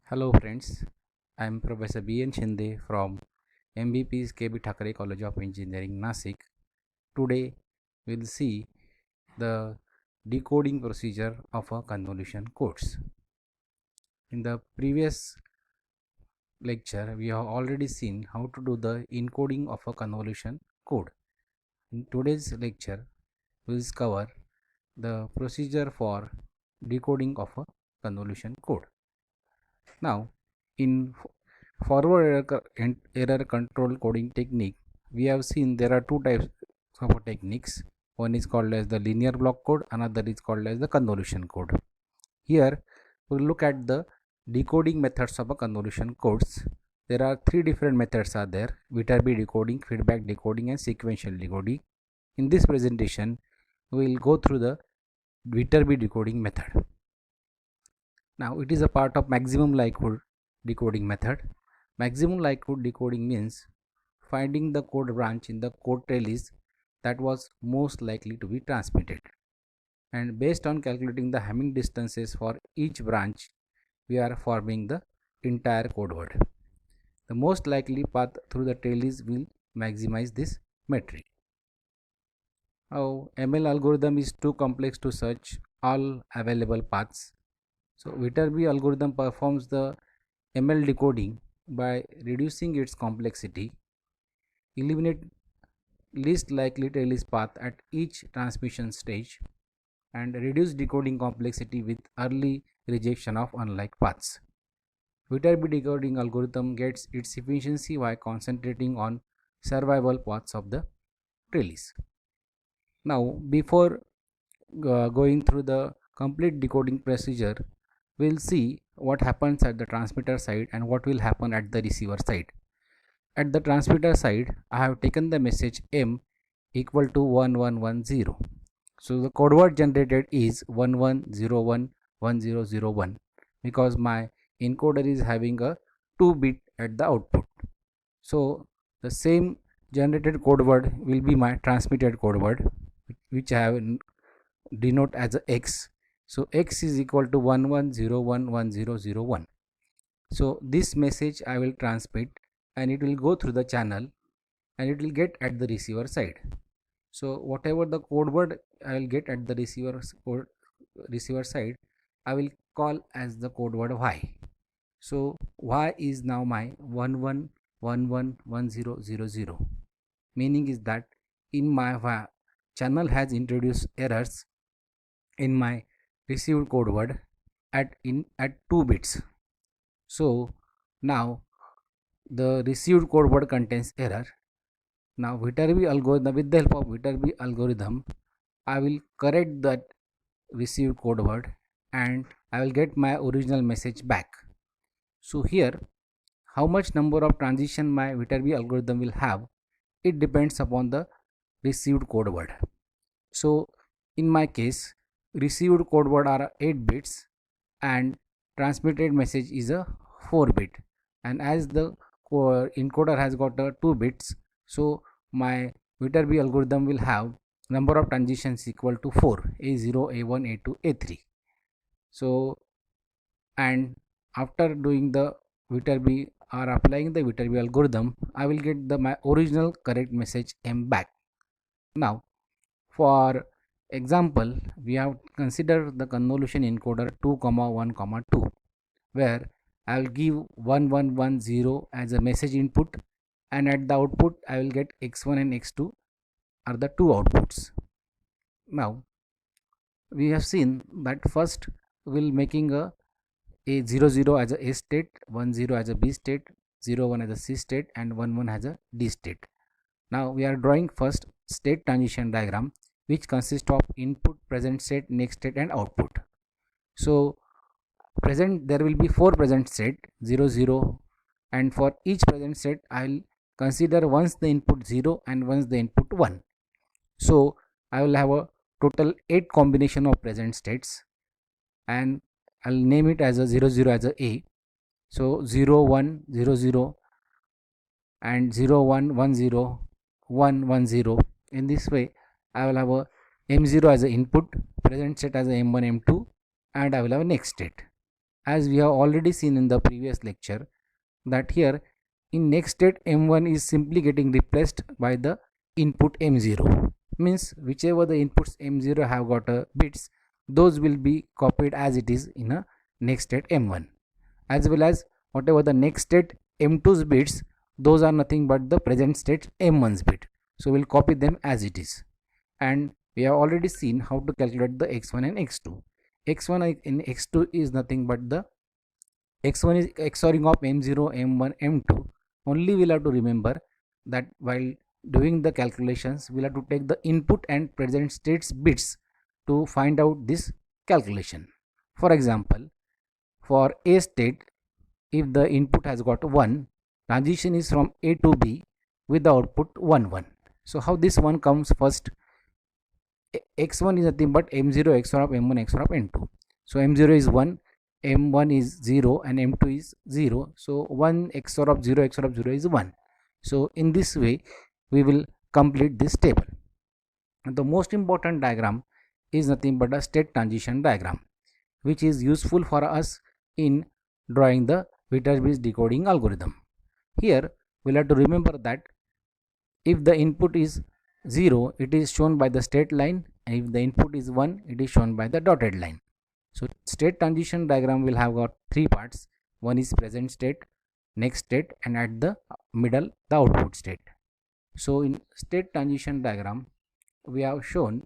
Hello friends, I am Professor B.N. Shinde from MBP's KB Thakare College of Engineering, Nasik. Today we will see the decoding procedure of a convolution codes. In the previous lecture, we have already seen how to do the encoding of a convolution code. In today's lecture, we will cover the procedure for decoding of a convolution code. Now, in forward error control coding technique, we have seen there are two types of techniques. One is called as the linear block code, another is called as the convolution code. Here we will look at the decoding methods of a convolution codes. There are three different methods are there: Viterbi decoding, feedback decoding and sequential decoding. In this presentation we will go through the Viterbi decoding method. Now it is a part of maximum likelihood decoding method. Maximum likelihood decoding means finding the code branch in the code trellis that was most likely to be transmitted, and based on calculating the Hamming distances for each branch we are forming the entire code word. The most likely path through the trellis will maximize this metric. Now ML algorithm is too complex to search all available paths. So Viterbi algorithm performs the ML decoding by reducing its complexity, eliminate least likely trellis path at each transmission stage, and reduce decoding complexity with early rejection of unlike paths. Viterbi decoding algorithm gets its efficiency by concentrating on survival paths of the trellis. Now, before going through the complete decoding procedure, we will see what happens at the transmitter side and what will happen at the receiver side. At the transmitter side, I have taken the message M equal to 1110. So the code word generated is 11011001 because my encoder is having a 2-bit at the output. So the same generated code word will be my transmitted code word, which I have denote as a X. So X is equal to 11011001. So this message I will transmit and it will go through the channel and it will get at the receiver side. So whatever the code word I will get at the receiver side, I will call as the code word Y. So Y is now my 11111000, meaning is that in my Y channel has introduced errors in my received code word at 2 bits. So now the received code word contains error. Now Viterbi algorithm, with the help of Viterbi algorithm, I will correct that received code word and I will get my original message back. So here, how much number of transition my Viterbi algorithm will have, it depends upon the received code word. So in my case, received code word are 8 bits and transmitted message is a 4 bit, and as the encoder has got 2 bits, so my Viterbi algorithm will have number of transitions equal to 4, A0, A1, A2, A3. So and after doing the Viterbi or applying the Viterbi algorithm, I will get my original correct message M back. Now for example, we have considered the convolution encoder 2, 1, 2, where I will give 1110 as a message input, and at the output I will get x1 and x2 are the two outputs. Now we have seen that first we will making a 00 as a A state, 10 as a B state, 01 as a C state and 11 as a D state. Now we are drawing first state transition diagram, which consists of input, present state, next state and output. So present, there will be 4 present state, 0 0, and for each present state I will consider once the input 0 and once the input 1. So I will have a total 8 combination of present states, and I'll name it as a 00 as a. So 0 1 0 0 and 0 1 1 0 1 1 0. In this way I will have a M0 as a input, present state as a M1 M2, and I will have a next state. as we have already seen in the previous lecture, that here in next state m1 is simply getting replaced by the input m0, means whichever the inputs m0 have got bits, those will be copied as it is in a next state m1, as well as whatever the next state m2's bits, those are nothing but the present state m1's bit, so we'll copy them as it is. And we have already seen how to calculate the x1 and x2. x1 in x2 is nothing but the x1 is XORing of m0, m1, m2. Only we'll have to remember that while doing the calculations, we'll have to take the input and present states bits to find out this calculation. For example, for A state, if the input has got 1, transition is from A to B with the output 1 1. So how this one comes first? x1 is nothing but m0 XOR of m1 XOR of m2. So m0 is 1, m1 is 0 and m2 is 0. So 1 XOR of 0 XOR of 0 is 1. So in this way we will complete this table. And the most important diagram is nothing but a state transition diagram, which is useful for us in drawing the Viterbi's decoding algorithm. Here we'll have to remember that if the input is 0, it is shown by the straight line, and if the input is 1, it is shown by the dotted line. So state transition diagram will have got 3 parts. One is present state, next state, and at the middle the output state. So in state transition diagram we have shown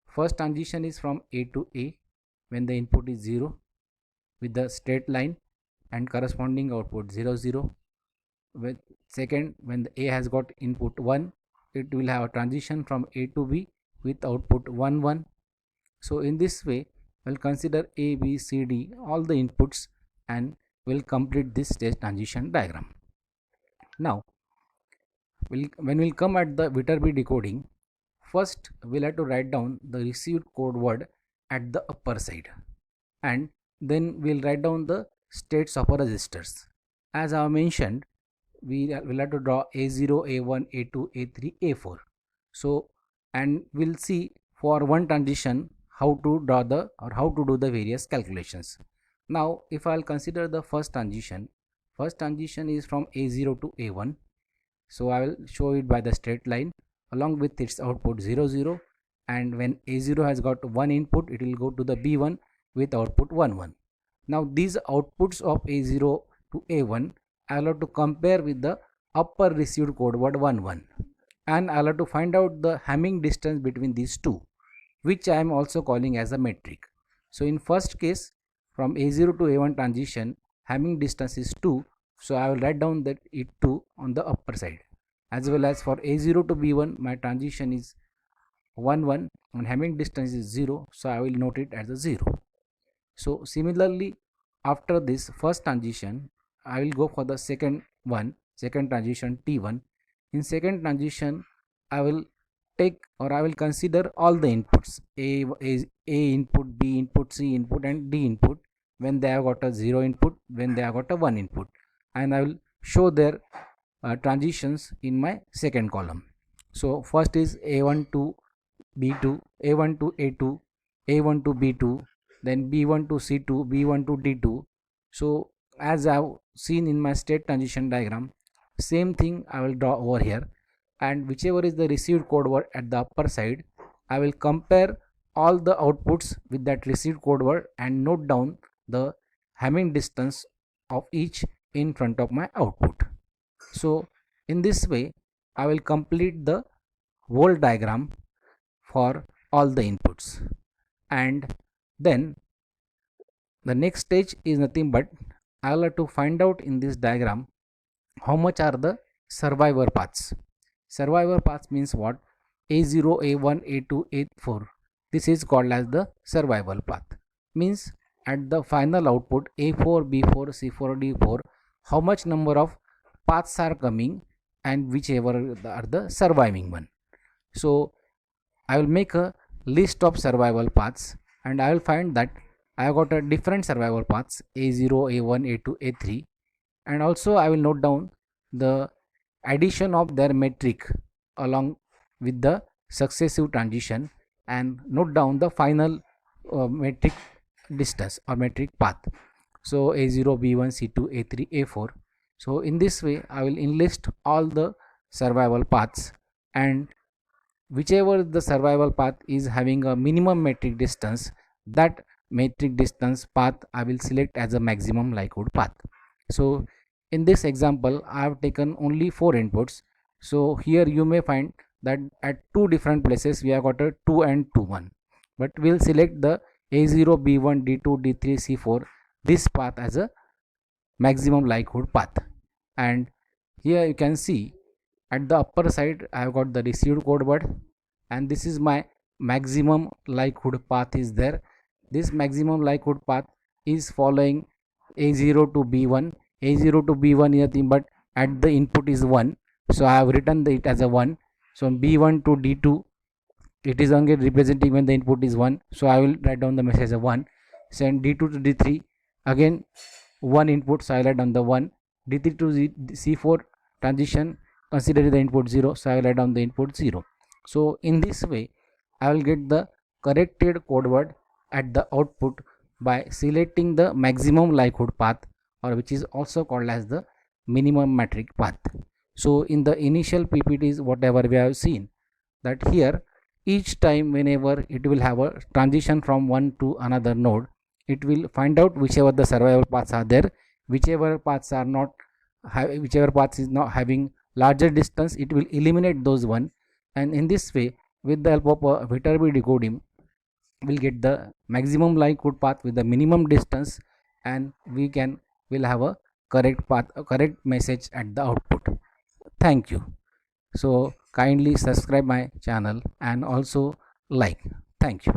first transition is from A to A when the input is 0 with the straight line and corresponding output 0 0. With second, when the A has got input 1, it will have a transition from A to B with output 1 1. So in this way we'll consider A, B, C, D all the inputs and we'll complete this state transition diagram. Now when we'll come at the Viterbi decoding, first we'll have to write down the received code word at the upper side, and then we'll write down the states of our registers. As I have mentioned, we will have to draw A0, A1, A2, A3, A4. So and we'll see for one transition how to draw the or how to do the various calculations. Now if I'll consider the first transition is from A0 to A1. So I will show it by the straight line along with its output 0 0, and when A0 has got one input, it will go to the B1 with output 1 1. Now these outputs of A0 to A1 I'll have to compare with the upper received code word 1 1, and I'll have to find out the Hamming distance between these two, which I am also calling as a metric. So in first case, from A0 to A1 transition, Hamming distance is 2, so I will write down that it 2 on the upper side, as well as for A0 to B1 my transition is 1 1 and Hamming distance is 0, so I will note it as a 0. So similarly, after this first transition I will go for the second transition T1. In second transition I will take or I will consider all the inputs A input, B input, C input and D input when they have got a 0 input, when they have got a 1 input, and I will show their transitions in my second column. So first is A1 to B2, A1 to A2, A1 to B2, then B1 to C2, B1 to D2. So as I have seen in my state transition diagram, same thing I will draw over here, and whichever is the received code word at the upper side, I will compare all the outputs with that received code word and note down the Hamming distance of each in front of my output. So in this way I will complete the whole diagram for all the inputs, and then the next stage is nothing but I will have to find out in this diagram how much are the survivor paths. Survivor paths means what? A0, A1, A2, A4. This is called as the survival path. Means at the final output A4, B4, C4, D4, how much number of paths are coming and whichever are the surviving one. So I will make a list of survival paths and I will find that I have got a different survival paths A0, A1, A2, A3, and also I will note down the addition of their metric along with the successive transition and note down the final metric distance or metric path. So A0, B1, C2, A3, A4. So in this way I will enlist all the survival paths, and whichever the survival path is having a minimum metric distance, that metric distance path I will select as a maximum likelihood path. So in this example I have taken only 4 inputs. So here you may find that at two different places we have got a 2 and 2 1, but we'll select the A0, B1, D2, D3, C4, this path as a maximum likelihood path. And here you can see at the upper side I have got the received code word, and this is my maximum likelihood path is there. This maximum likelihood path is following A0 to B1. A0 to B1 is nothing but at the input is 1, so I have written it as a 1. So B1 to D2, it is again representing when the input is 1, so I will write down the message as a 1. Send D2 to D3, again 1 input, so I write down the 1. D3 to C4 transition, consider the input 0, so I will write down the input 0. So in this way I will get the corrected code word at the output by selecting the maximum likelihood path, or which is also called as the minimum metric path. So in the initial PPTs whatever we have seen, that here each time whenever it will have a transition from one to another node, it will find out whichever the survival paths are there, whichever paths are not, whichever path is not having larger distance, it will eliminate those one. And in this way, with the help of a Viterbi decoding, we'll get the maximum likelihood path with the minimum distance, and will have a correct path, a correct message at the output. Thank you. So kindly subscribe my channel and also like. Thank you.